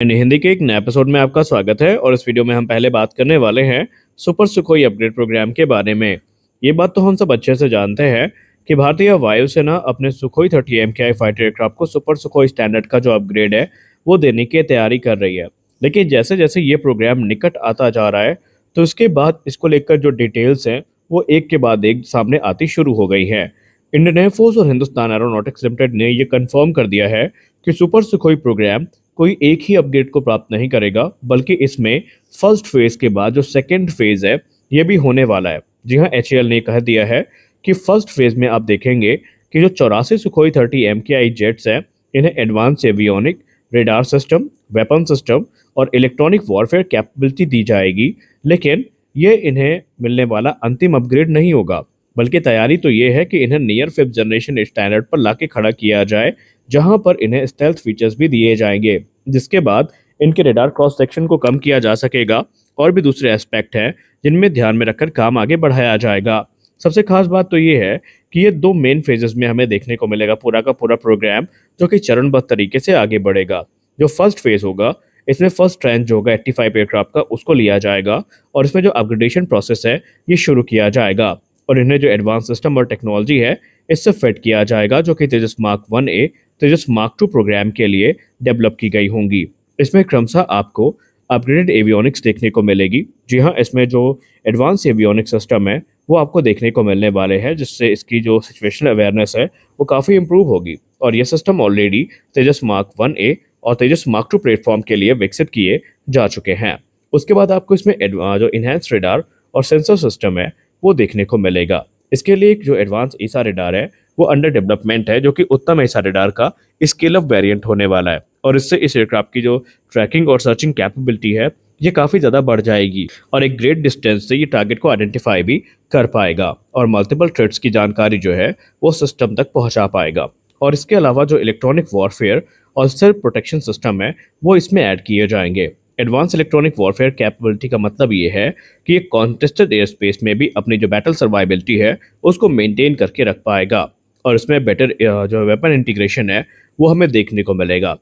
हिंदी के एक नए एपिसोड में आपका स्वागत है। और इस वीडियो में हम पहले बात करने वाले हैं सुपर सुखोई अपग्रेड प्रोग्राम के बारे में। ये बात तो हम सब अच्छे से जानते हैं कि भारतीय वायुसेना अपने सुखोई 30 MKI फाइटर एयरक्राफ्ट को सुपर सुखोई स्टैंडर्ड का जो अपग्रेड है वो देने की तैयारी कर रही है। लेकिन जैसे जैसे ये प्रोग्राम निकट आता जा रहा है तो इसके बाद इसको लेकर जो डिटेल्स हैं वो एक के बाद एक सामने आती शुरू हो गई है। इंडियन एयरफोर्स और हिंदुस्तान एरोनॉटिक्स लिमिटेड ने ये कंफर्म कर दिया है कि सुपर सुखोई प्रोग्राम कोई एक ही अपग्रेड को प्राप्त नहीं करेगा, बल्कि इसमें फर्स्ट फेज के बाद जो सेकंड फेज है ये भी होने वाला है। जी हाँ, HAL ने कह दिया है कि फर्स्ट फेज में आप देखेंगे कि जो 84 सुखोई 30 MKI जेट्स हैं इन्हें advance avionic, radar system, weapon system और इलेक्ट्रॉनिक वॉरफेयर कैपेबिलिटी दी जाएगी। लेकिन ये इन्हें मिलने वाला अंतिम अपग्रेड नहीं होगा, बल्कि तैयारी तो ये है कि इन्हें नियर फिफ्थ जनरेशन स्टैंडर्ड पर लाके खड़ा किया जाए, जहां पर इन्हें स्टेल्थ फीचर्स भी दिए जाएंगे, जिसके बाद इनके रेडार क्रॉस सेक्शन को कम किया जा सकेगा। और भी दूसरे एस्पेक्ट हैं जिनमें ध्यान में रखकर काम आगे बढ़ाया जाएगा। सबसे खास बात तो ये है कि ये दो मेन फेजेस में हमें देखने को मिलेगा पूरा का पूरा प्रोग्राम, जो कि चरणबद्ध तरीके से आगे बढ़ेगा। जो फर्स्ट फेज होगा इसमें फर्स्ट ट्रेंच जो होगा 85 एयरक्राफ्ट का उसको लिया जाएगा और इसमें जो अपग्रेडेशन प्रोसेस है ये शुरू किया जाएगा और इन्हें जो एडवांस सिस्टम और टेक्नोलॉजी है इससे फिट किया जाएगा, जो कि तेजस मार्क 1A, तेजस मार्क 2 प्रोग्राम के लिए डेवलप की गई होंगी। इसमें क्रमशः आपको अपग्रेडेड एवियोनिक्स देखने को मिलेगी। जी हाँ, इसमें जो एडवांस एवियोनिक सिस्टम है वो आपको देखने को मिलने वाले हैं, जिससे इसकी जो सिचुएशनल अवेयरनेस है वो काफ़ी इंप्रूव होगी। और ये सिस्टम ऑलरेडी तेजस मार्क 1A और तेजस मार्क 2 प्लेटफॉर्म के लिए विकसित किए जा चुके हैं। उसके बाद आपको इसमें जो इन्हेंस रेडार और सेंसर सिस्टम है वो देखने को मिलेगा। इसके लिए एक जो एडवांस ईसा रेडार है वो अंडर डेवलपमेंट है, जो कि उत्तम ईसा रेडार का स्केल अप वेरिएंट होने वाला है। और इससे इस एयरक्राफ्ट की जो ट्रैकिंग और सर्चिंग कैपेबिलिटी है ये काफ़ी ज़्यादा बढ़ जाएगी और एक ग्रेट डिस्टेंस से ये टारगेट को आइडेंटिफाई भी कर पाएगा और मल्टीपल थ्रेट्स की जानकारी जो है वो सिस्टम तक पहुंचा पाएगा। और इसके अलावा जो इलेक्ट्रॉनिक वॉरफेयर और सेल्फ प्रोटेक्शन सिस्टम है वो इसमें ऐड किए जाएंगे। एडवांस इलेक्ट्रॉनिक वॉरफेयर कैपेबिलिटी का मतलब ये है कि ये कॉन्टेस्टेड एयर स्पेस में भी अपनी जो बैटल सर्वाइबिलिटी है उसको मेंटेन करके रख पाएगा। और इसमें बेटर जो वेपन इंटीग्रेशन है वो हमें देखने को मिलेगा।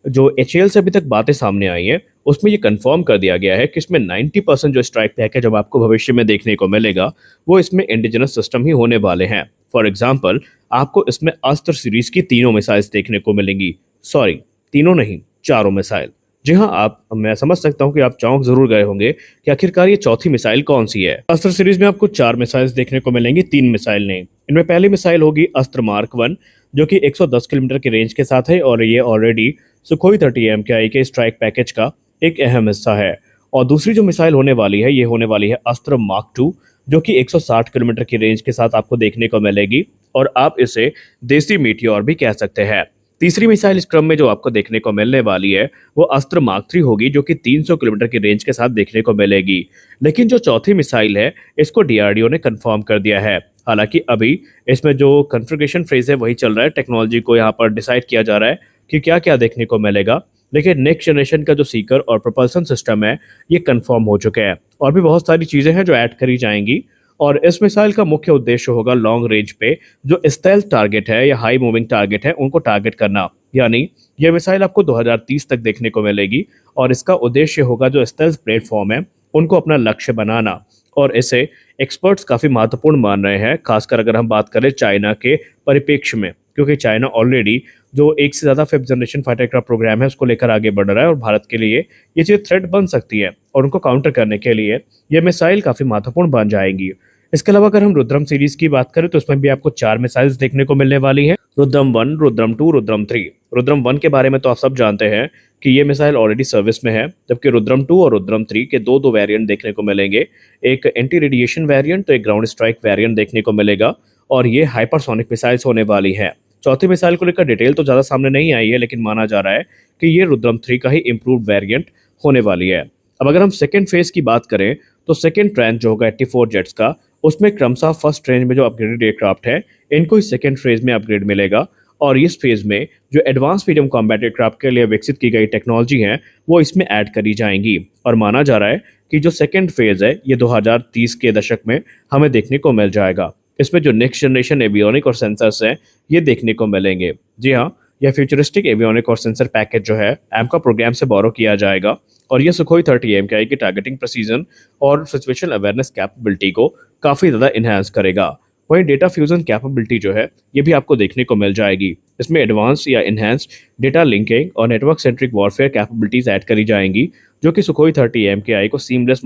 जो HAL से अभी तक बातें सामने आई हैं उसमें ये कंफर्म कर दिया गया है कि इसमें 90% जो स्ट्राइक पैकेज अब आपको भविष्य में देखने को मिलेगा वो इसमें इंडिजिनस सिस्टम ही होने वाले हैं। फॉर एग्जाम्पल, आपको इसमें अस्त्र सीरीज की तीनों मिसाइल्स देखने को मिलेंगी। सॉरी, तीनों नहीं, चारों मिसाइल। जी हाँ, मैं समझ सकता हूँ कि आप चौंक जरूर गए होंगे कि आखिरकार ये चौथी मिसाइल कौन सी है। अस्त्र सीरीज में आपको 4 मिसाइल्स देखने को मिलेंगी, 3 मिसाइल नहीं। इनमें पहली मिसाइल होगी अस्त्र मार्क 1, जो कि 110 किलोमीटर की रेंज के साथ है और ये ऑलरेडी सुखोई 30 MKI के स्ट्राइक पैकेज का एक अहम हिस्सा है। और दूसरी जो मिसाइल होने वाली है ये होने वाली है अस्त्र मार्क 2, जो कि 160 किलोमीटर की रेंज के साथ आपको देखने को मिलेगी और आप इसे देसी मीटियोर भी कह सकते हैं। तीसरी मिसाइल इस क्रम में जो आपको देखने को मिलने वाली है वो अस्त्र मार्क 3 होगी, जो कि 300 किलोमीटर की रेंज के साथ देखने को मिलेगी। लेकिन जो चौथी मिसाइल है इसको DRDO ने कंफर्म कर दिया है। हालांकि अभी इसमें जो कॉन्फ़िगरेशन फेज है वही चल रहा है, टेक्नोलॉजी को यहाँ पर डिसाइड किया जा रहा है कि क्या क्या देखने को मिलेगा। लेकिन नेक्स्ट जनरेशन का जो सीकर और प्रोपल्सन सिस्टम है ये कंफर्म हो चुके हैं और भी बहुत सारी चीज़ें हैं जो ऐड करी जाएंगी। और इस मिसाइल का मुख्य उद्देश्य होगा लॉन्ग रेंज पे जो स्टेल्थ टारगेट है या हाई मूविंग टारगेट है उनको टारगेट करना। यानी ये मिसाइल आपको 2030 तक देखने को मिलेगी और इसका उद्देश्य होगा जो स्टेल्थ प्लेटफॉर्म है उनको अपना लक्ष्य बनाना। और इसे एक्सपर्ट्स काफ़ी महत्वपूर्ण मान रहे हैं, खासकर अगर हम बात करें चाइना के परिप्रेक्ष्य में, क्योंकि चाइना ऑलरेडी जो एक से ज़्यादा fifth generation fighter aircraft program है उसको लेकर आगे बढ़ रहा है और भारत के लिए ये चीज़ थ्रेट बन सकती है और उनको काउंटर करने के लिए ये मिसाइल काफ़ी महत्वपूर्ण बन जाएंगी। इसके अलावा अगर हम रुद्रम सीरीज की बात करें तो उसमें भी आपको 4 मिसाइल्स देखने को मिलने वाली हैं, रुद्रम 1, रुद्रम 2, रुद्रम 3। रुद्रम 1 के बारे में तो आप सब जानते हैं कि ये मिसाइल ऑलरेडी सर्विस में है, जबकि रुद्रम 2 और रुद्रम 3 के दो वेरिएंट देखने को मिलेंगे। एक एंटी रेडिएशन वेरिएंट तो एक ग्राउंड स्ट्राइक वेरिएंट देखने को मिलेगा और ये हाइपरसोनिक मिसाइल्स होने वाली है। चौथी मिसाइल को लेकर डिटेल तो ज़्यादा सामने नहीं आई है, लेकिन माना जा रहा है कि ये रुद्रम 3 का ही इम्प्रूव वेरिएंट होने वाली है। अब अगर हम सेकेंड फेज की बात करें तो सेकेंड ट्रेंच जो होगा 84 जेट्स का, उसमें क्रमशः फर्स्ट रेंज में जो अपग्रेडेड एयरक्राफ्ट है इनको ही सेकेंड फेज में अपग्रेड मिलेगा और इस फेज में जो एडवांस मीडियम कॉम्बैट एयरक्राफ्ट के लिए विकसित की गई टेक्नोलॉजी है वो इसमें ऐड करी जाएंगी। और माना जा रहा है कि जो सेकेंड फेज है ये 2030 के दशक में हमें देखने को मिल जाएगा। इसमें जो नेक्स्ट जनरेशन एवियोनिक और सेंसर्स हैं ये देखने को मिलेंगे। जी हाँ, यह फ्यूचरिस्टिक एवियोनिक और सेंसर पैकेज जो है एमका प्रोग्राम से बोरो किया जाएगा और ये सुखोई 30 MKI की टारगेटिंग प्रेसिजन और सिचुएशन अवेयरनेस कैपेबिलिटी को काफ़ी ज़्यादा इन्हांस करेगा। वहीं डेटा फ्यूजन कैपेबिलिटी जो है ये भी आपको देखने को मिल जाएगी। इसमें एडवांस या इन्हांस्ड डेटा लिंकिंग और network centric warfare capabilities add करी जाएंगी, जो कि सुखोई 30 MKI को सीमलेस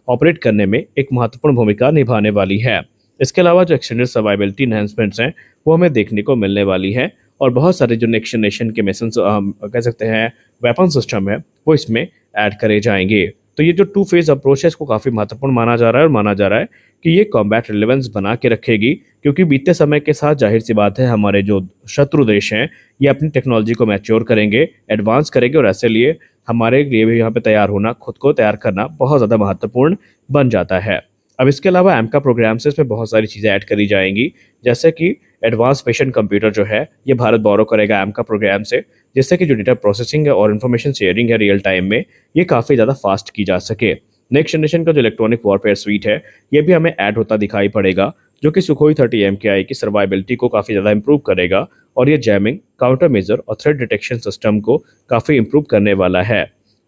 ऑपरेट करने में एक महत्वपूर्ण भूमिका निभाने वाली है। इसके अलावा जो एक्सटेंडेड सर्वाइबिलिटी इन्हांसमेंट्स हैं वो हमें देखने को मिलने वाली है और बहुत सारे जो नेक्स्ट जनरेशन के मिशन कह सकते हैं वेपन सिस्टम है वो इसमें ऐड करे जाएंगे। तो ये जो टू फेज अप्रोच है इसको काफ़ी महत्वपूर्ण माना जा रहा है और माना जा रहा है कि ये कॉम्बैट रिलेवेंस बना के रखेगी, क्योंकि बीतते समय के साथ जाहिर सी बात है हमारे जो शत्रु देश हैं ये अपनी टेक्नोलॉजी को मैच्योर करेंगे, एडवांस करेंगे और ऐसे लिए हमारे लिए भी यहाँ पे तैयार होना, खुद को तैयार करना बहुत ज़्यादा महत्वपूर्ण बन जाता है। अब इसके अलावा एमका प्रोग्राम से इसमें बहुत सारी चीज़ें ऐड करी जाएंगी, जैसे कि एडवांस पेशेंट कंप्यूटर जो है ये भारत बोरो करेगा एमका प्रोग्राम से, जिससे कि जो डेटा प्रोसेसिंग है और इन्फॉर्मेशन शेयरिंग है रियल टाइम में ये काफ़ी ज़्यादा फास्ट की जा सके। नेक्स्ट जनरेशन का जो इलेक्ट्रॉनिक वॉरफेयर स्वीट है ये भी हमें ऐड होता दिखाई पड़ेगा, जो कि सुखोई 30 MKI की सर्वाइबिलिटी को काफ़ी ज़्यादा इंप्रूव करेगा और ये जैमिंग, काउंटर मेजर और थ्रेट डिटेक्शन सिस्टम को काफ़ी इंप्रूव करने वाला है।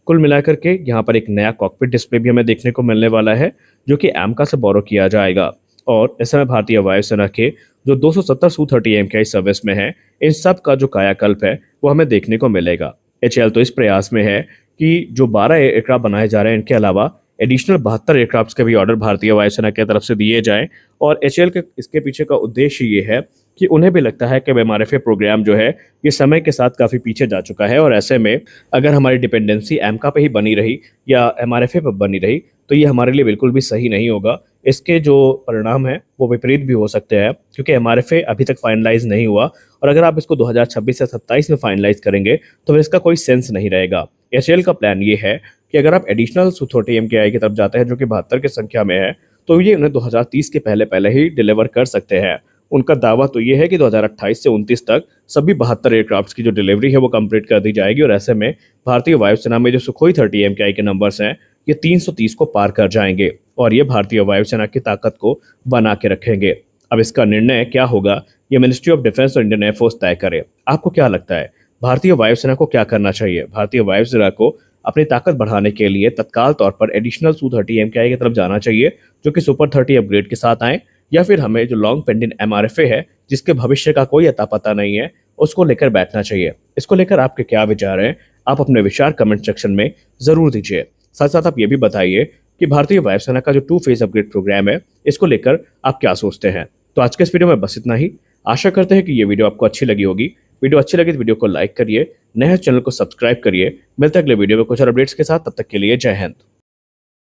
कुल मिलाकर के यहाँ पर एक नया कॉकपिट डिस्प्ले भी हमें देखने को मिलने वाला है, जो कि एमका से बोरो किया जाएगा और इस समय भारतीय वायुसेना के जो 270 Su-30 MKI सर्विस में है इन सब का जो कायाकल्प है वो हमें देखने को मिलेगा। एचएएल तो इस प्रयास में है कि जो 12 एयरक्राफ्ट बनाए जा रहे हैं इनके अलावा एडिशनल 72 एयरक्राफ्ट के भी ऑर्डर भारतीय वायुसेना की तरफ से दिए जाएं और एचएएल के इसके पीछे का उद्देश्य ये है कि उन्हें भी लगता है कि एमआरएफए प्रोग्राम जो है ये समय के साथ काफ़ी पीछे जा चुका है और ऐसे में अगर हमारी डिपेंडेंसी एमका पे ही बनी रही या एमआरएफए पर बनी रही तो ये हमारे लिए बिल्कुल भी सही नहीं होगा। इसके जो परिणाम हैं वो विपरीत भी हो सकते हैं, क्योंकि एमआरएफए अभी तक फाइनलाइज नहीं हुआ और अगर आप इसको 2026 या 27 में फाइनलाइज करेंगे तो फिर इसका कोई सेंस नहीं रहेगा। एचएएल का प्लान ये है कि अगर आप एडिशनल Su-30 MKI की तरफ जाते हैं जो कि 72 की संख्या में है तो ये उन्हें 2030 के पहले ही डिलीवर कर सकते हैं। उनका दावा तो ये है कि 2028 से 29 तक सभी 72 एयरक्राफ्ट की जो डिलीवरी है वो कंप्लीट कर दी जाएगी और ऐसे में भारतीय वायुसेना में जो सुखोई 30 MKI के नंबर्स हैं ये 330 को पार कर जाएंगे और ये भारतीय वायुसेना की ताकत को बना के रखेंगे। अब इसका निर्णय क्या होगा ये मिनिस्ट्री ऑफ डिफेंस और इंडियन एयरफोर्स तय करे। आपको क्या लगता है भारतीय वायुसेना को क्या करना चाहिए? भारतीय वायुसेना को अपनी ताकत बढ़ाने के लिए तत्काल तौर पर एडिशनल Su-30 MKI की तरफ जाना चाहिए जो कि सुपर 30 अपग्रेड के साथ आए, या फिर हमें जो लॉन्ग पेंडिंग एमआरएफए है जिसके भविष्य का कोई अता पता नहीं है उसको लेकर बैठना चाहिए? इसको लेकर आपके क्या विचार हैं? आप अपने विचार कमेंट सेक्शन में जरूर दीजिए। साथ साथ आप ये भी बताइए कि भारतीय वायुसेना का जो 2 फेज अपग्रेड प्रोग्राम है इसको लेकर आप क्या सोचते हैं। तो आज के इस वीडियो में बस इतना ही। आशा करते हैं कि ये वीडियो आपको अच्छी लगी होगी। वीडियो अच्छी लगी तो वीडियो को लाइक करिए, नए चैनल को सब्सक्राइब करिए। मिलते हैं अगले वीडियो में कुछ और अपडेट्स के साथ, तब तक के लिए जय हिंद।